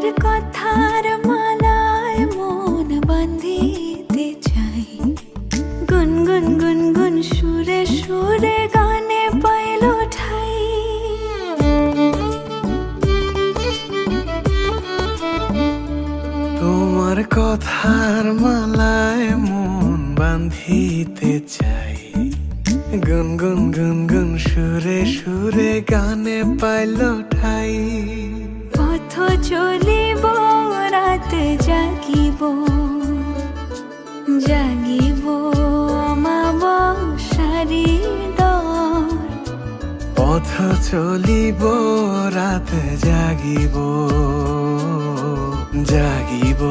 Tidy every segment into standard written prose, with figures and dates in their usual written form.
তোমার কথার মালায় মন বাঁধিতে চাই, গুনগুন গুনগুন সুরে সুরে গানে পাইল ঠাই। তোমার কথার মালায় মন বাঁধিতে চাই, গুনগুন গুনগুন সুরে সুরে গানে পাইল ঠাই। পথ চলিব রাতে জাগিব, জাগিব অমাবস্যারি ডর। পথ চলিব রাতে জাগিব, জাগিব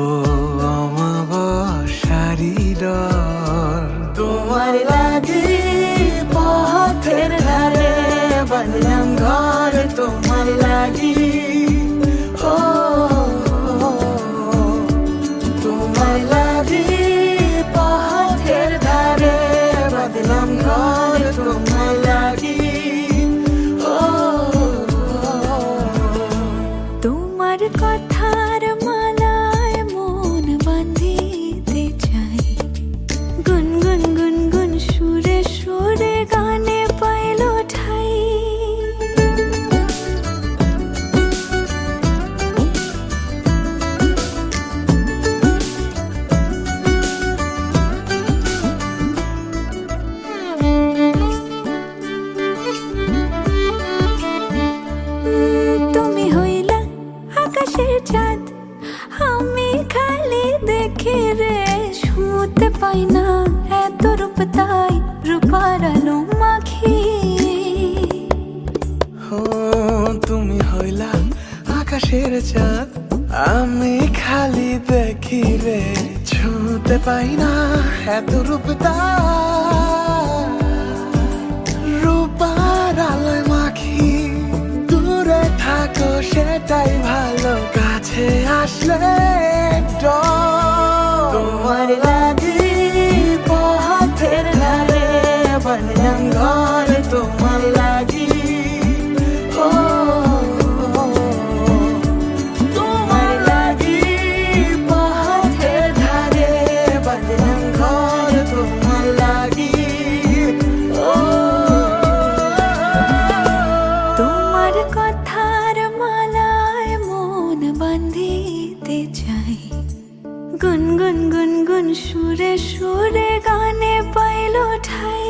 অমাবস্যারি ডর। তোমার লাগি পথের ধারে বাঁধলাম ঘর, তোমার লাগি ও তোমার লাগি পথের ধারে বাঁধলাম ঘর, তোমার লাগি ও তোমার কথার মালায় মন বাঁধিতে চাই, গুনগুন গুনগুন সুরে সুরে গানে পাইল ঠাই। তুমি হইলা আকাশের চাঁদ, আমি খালি দেখি রে, শুতে পাই না এত রূপ, তাই রূপার আলো মাখি। ও তুমি হইলা আকাশের চাঁদ, আমি খালি দেখি রে, ছুঁতে পাই না এত রূপ, রূপার আলোয় মাখি। দূরে থাকো সেটাই ভালো, কাছে আসলে ডর। তোমার লাগি পথের ধারে বাঁধলাম ঘর, তোমার লাগি ও তোমার লাগি পথের ধারে বাঁধলাম ঘর, তোমার লাগি ও তোমার কথার মালায় মন বাঁধিতে চাই, গুনগুন গুনগুন সুরে সুরে গানে পাইল ঠাই।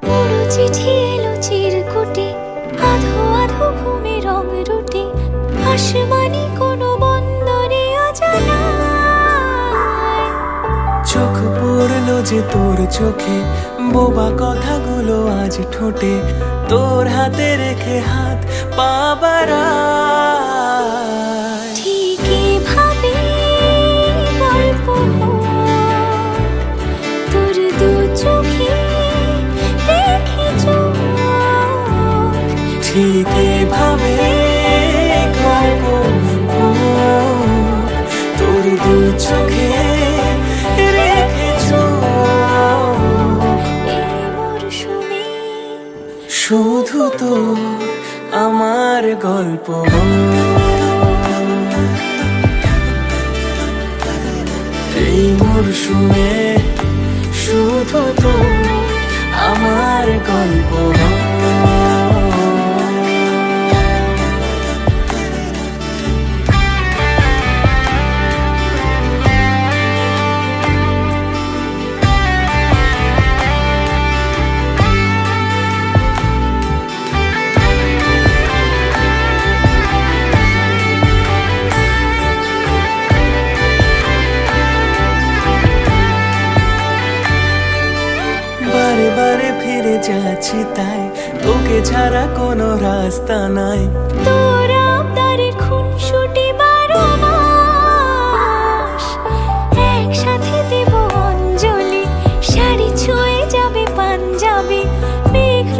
পুরো চিঠি এলো চিরকুটে, আধো আধো ঘুমে রং রুটে, আসমানি কোনো বন্দরে অজানায়। চোখ পড়লো যে তোর চোখে, বোবা কথাগুলো আজ ঠোঁটে, তোর হাতে রেখে হাত পা বাড়ায়। ঠিকই ভাবে গল্প হোক, তোর দু চোখে রেখে চোখ। ঠিক এভাবে গল্প হোক, তোর দু চোখে রেখে চোখ। এই মরশুমে শুধু তো আমার গল্প, এই মরশুমে শুধু তো আমার গল্প। বারে বারে ফিরে যাচ্ছি তাই, তোকে ছাড়া কোনো রাস্তা নাই। তোর আবদারে খুনসুটি 12 মাস, একসাথে দেব অঞ্জলি, শাড়ি ছুঁয়ে যাবে পাঞ্জাবি, মেঘ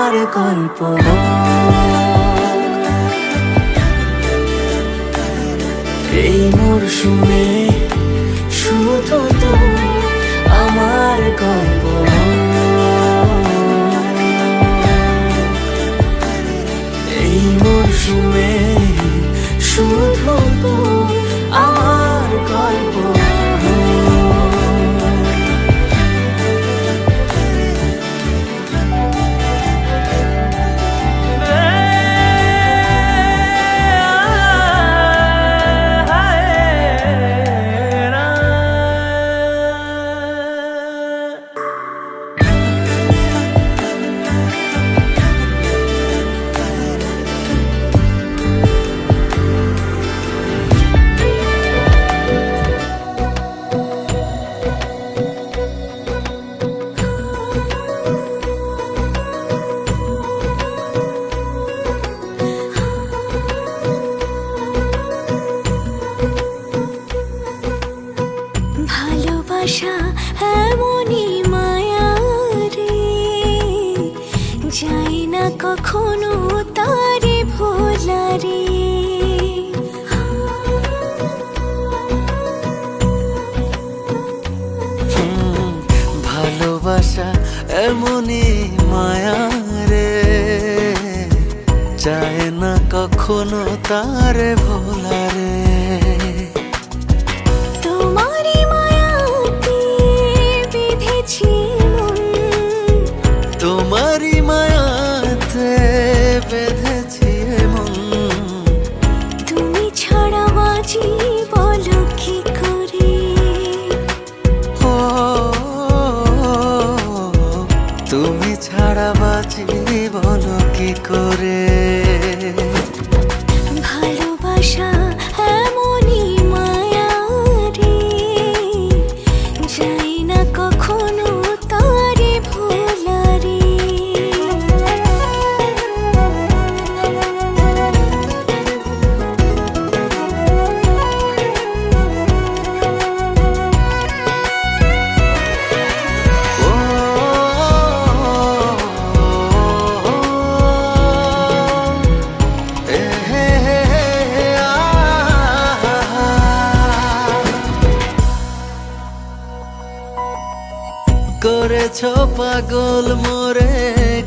আমার গল্প এই মরশুমে শুধু তো আমার গল্প এই মরশুমে শুধু তো আমার গল্প ভালোবাসা এমনই মায়া রে, যাই না কখনো তারে ভোলা রে। ভালোবাসা এমনই মায়া রে, চায় না কখনো তারে ভোলা রে। তোমারই মায়াতে বেঁধেছি মন, তোমারই মায়াতে বেঁধেছি মন, তুমি ছাড়া বাঁচি বলো কি করে। ও তুমি ছাড়া বাঁচি বলো কি করে। ভালোবাসা এমনই মায়া রে, যাই না কখনো তারে ভোলা রে। ও এ হে হে হে আ করেছ পাগল মোরে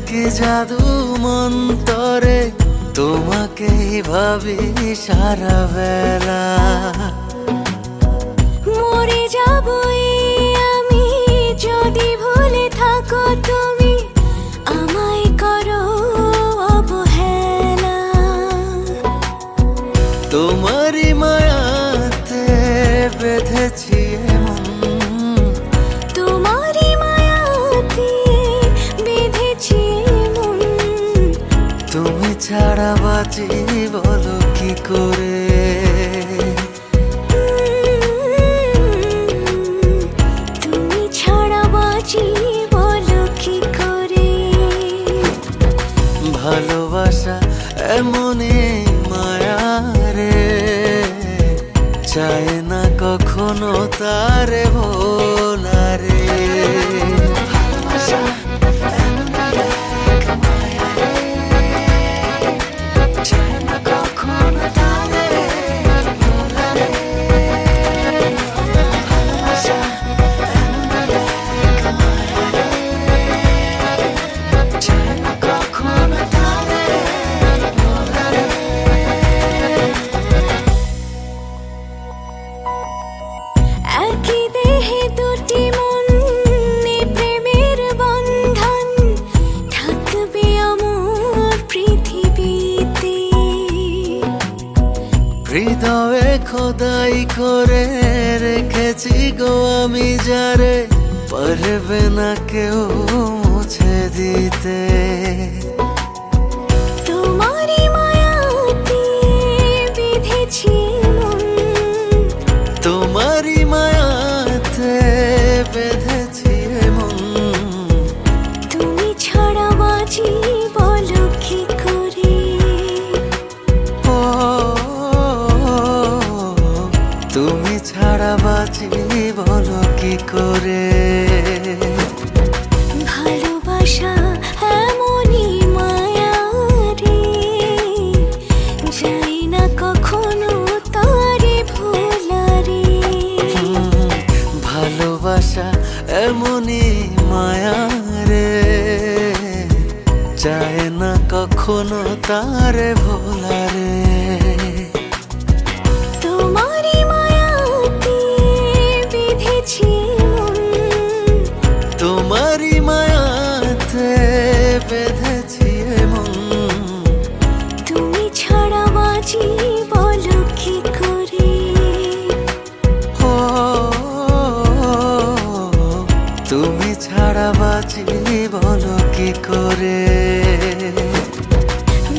কি জাদু মন্তরে, তোমাকেই ভাবি সারা বেলা। মরে যাবই আমি যদি ভুলে থাকো তুমি, আমায় করো অবহেলা। তোমারই মায়াতে বেঁধেছি মন, তোমারই মায়াতে বেঁধেছি মন, তুমি ছাড়া বাঁচি বলো কি করে। তুমি ছাড়া বাঁচি বলো কি করে। ভালোবাসা এমনই মায়া রে, চায় না কখনো তারে ভোলা রে। ভালোবাসা এমনই এক মায়া রে, চায় না কখনো তারে ভোলা রে। ভালোবাসা এমনই এক মায়া রে, চায় না কখনো তারে ভোলা রে। একই দেহে দুটি মন, এ প্রেমের বন্ধন থাকবে আমার পৃথিবীতে। হৃদয়ে খোদাই করে রেখেছি গো আমি যারে, পারবে না কেউ মুছে দিতে। তোমারই মায়াতে বেঁধেছি মন, তোমারই মায়াতে বেঁধেছি মন, তুমি ছাড়া বাঁচি বলো কি করে। ও তুমি ছাড়া বাঁচি বলো কি করে। ভালোবাসা এমন না কখনো তারে ভোলারে। তোমারই মায়াতে বিঁধেছি মন, তোমারই মায়াতে বেঁধেছি মন। তুমি ছাড়া বাঁচি বলো কি করে। ও তুমি ছাড়া বাঁচি বলো কি করে।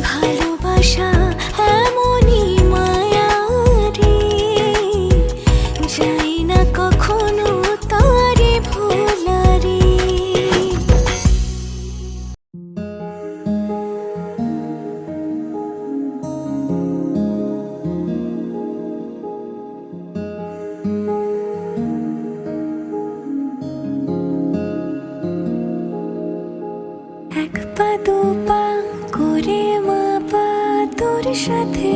ভালোবাসা এমনই মায়া রে, যাই না কখনো তারে ভোলা রে। এক পা দু পা করে মাপা তোর সাথে,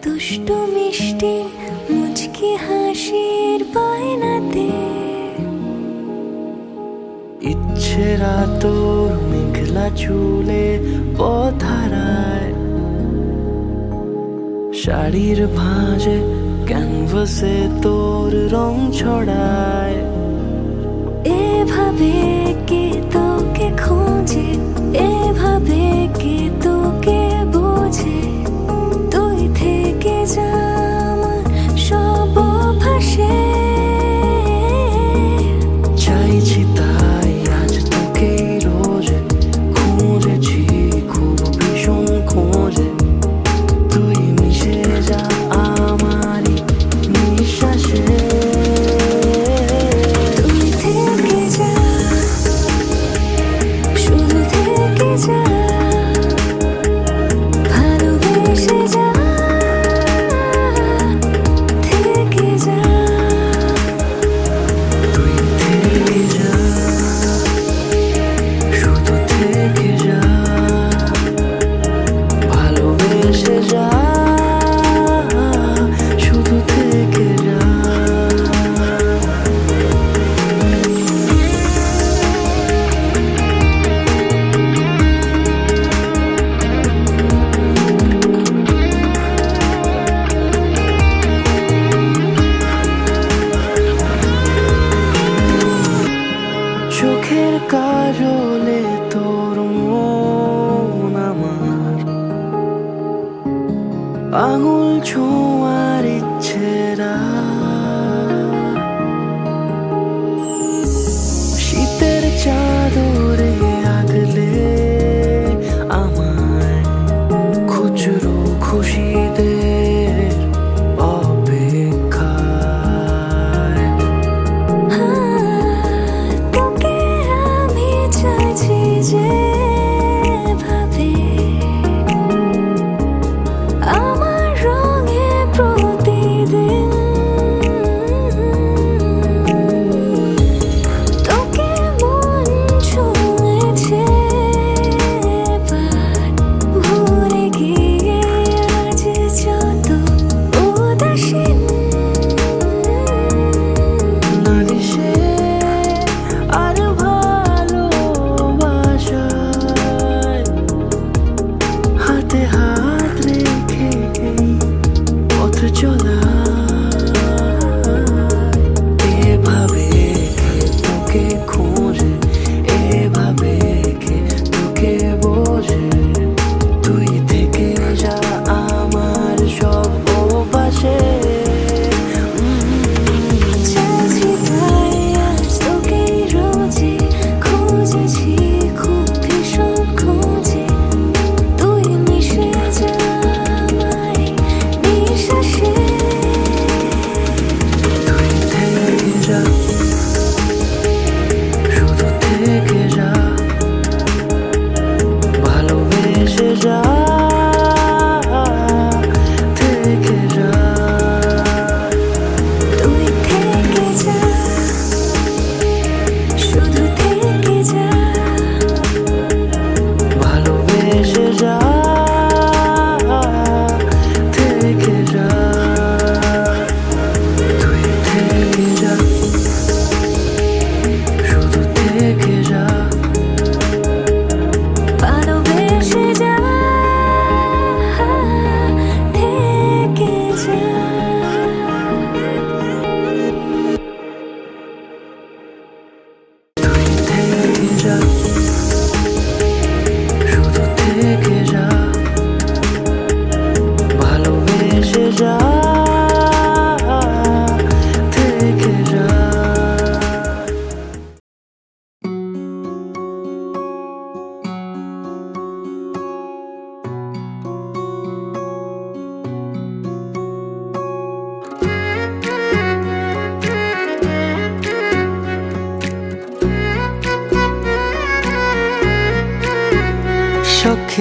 দুষ্টু মিষ্টি মুচকি হাসির বায়নাতে। ইচ্ছেরা তোর মেঘলা চুলে পথারায়, শাড়ির ভাঁজে ক্যানভাসে তোর রং ছড়ায়। এভাবে কে তোকে খোঁজে, এভাবে কে তোকে বোঝে। তুই থেকে যা আমার সব ভাসে। চাইছি তাই আজ তোকে রোজে, খুঁজেছি খুব ভীষণ খোঁজে। তুই মিশে যা আমারই নিঃশ্বাসে। তুই থেকে যা, শুধু থেকে যা, ভালোবেসে যা, থেকে যা। তুই থেকে যা, শুধু থেকে যা, ভালোবেসে যা, শুধু থেকে যা। চোখের কাজলে তোর মন আমার, আঙুল ছোঁয়ার ইচ্ছেরা। শীতের চাদরে আগলে আমায়, খুচরো খুশিদের অপেক্ষায়। তোকে আমি চাইছি যেভাবে, আমার রঙে প্রতিদিন। তোকে মন ছুঁয়েছে এবার, ভুলে গিয়ে আজ যত উদাসীন। নালিশে আর ভালোবাসা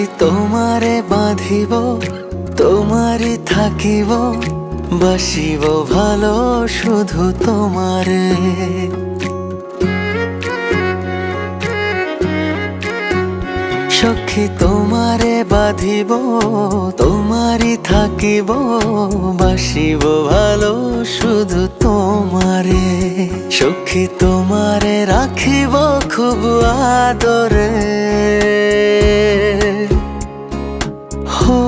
সখী তোমারে বাঁধিব, তোমারই থাকিব, বাসিব ভালো শুধু তোমারে। সখী তোমারে বাঁধিব, তোমারই থাকিব, বাসিব ভালো শুধু তোমারে। সখী তোমারে রাখিব খুব আদরে, হো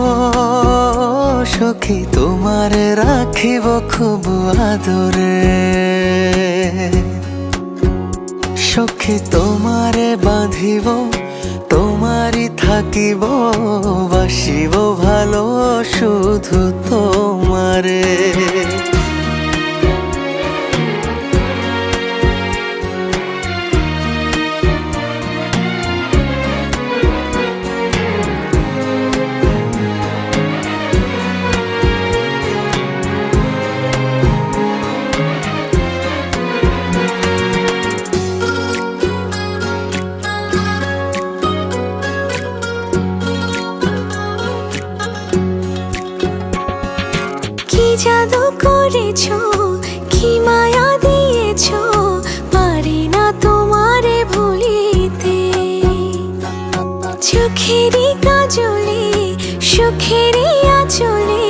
সখী তোমারে রাখিব খুব আদরে। সখী তোমারে বাঁধিব, তোমারই থাকিব, বাসিব ভালো শুধু তোমারে। জাদু করেছো, কি মায়া দিয়েছো, পারি না তোমারে ভুলিতে। চোখেরই কাজলে, সুখেরই আঁচলে,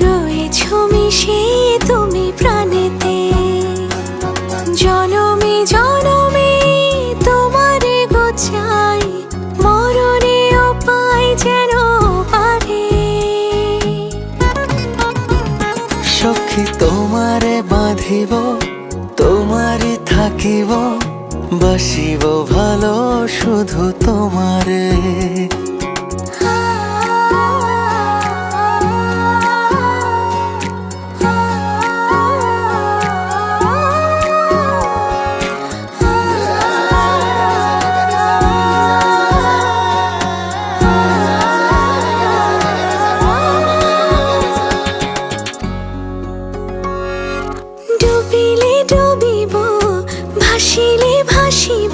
রয়েছো মিশে তুমি প্রাণেতে। জনমে জনমে তোমারে গো চাই, মরণেও পাই যেন পারে। সখী তোমারে বাঁধিব, তোমারই থাকিব, বাসিব ভালো শুধু তোমারে। ডুবিলে ডুবিব, ভাসিলে ভাসিব,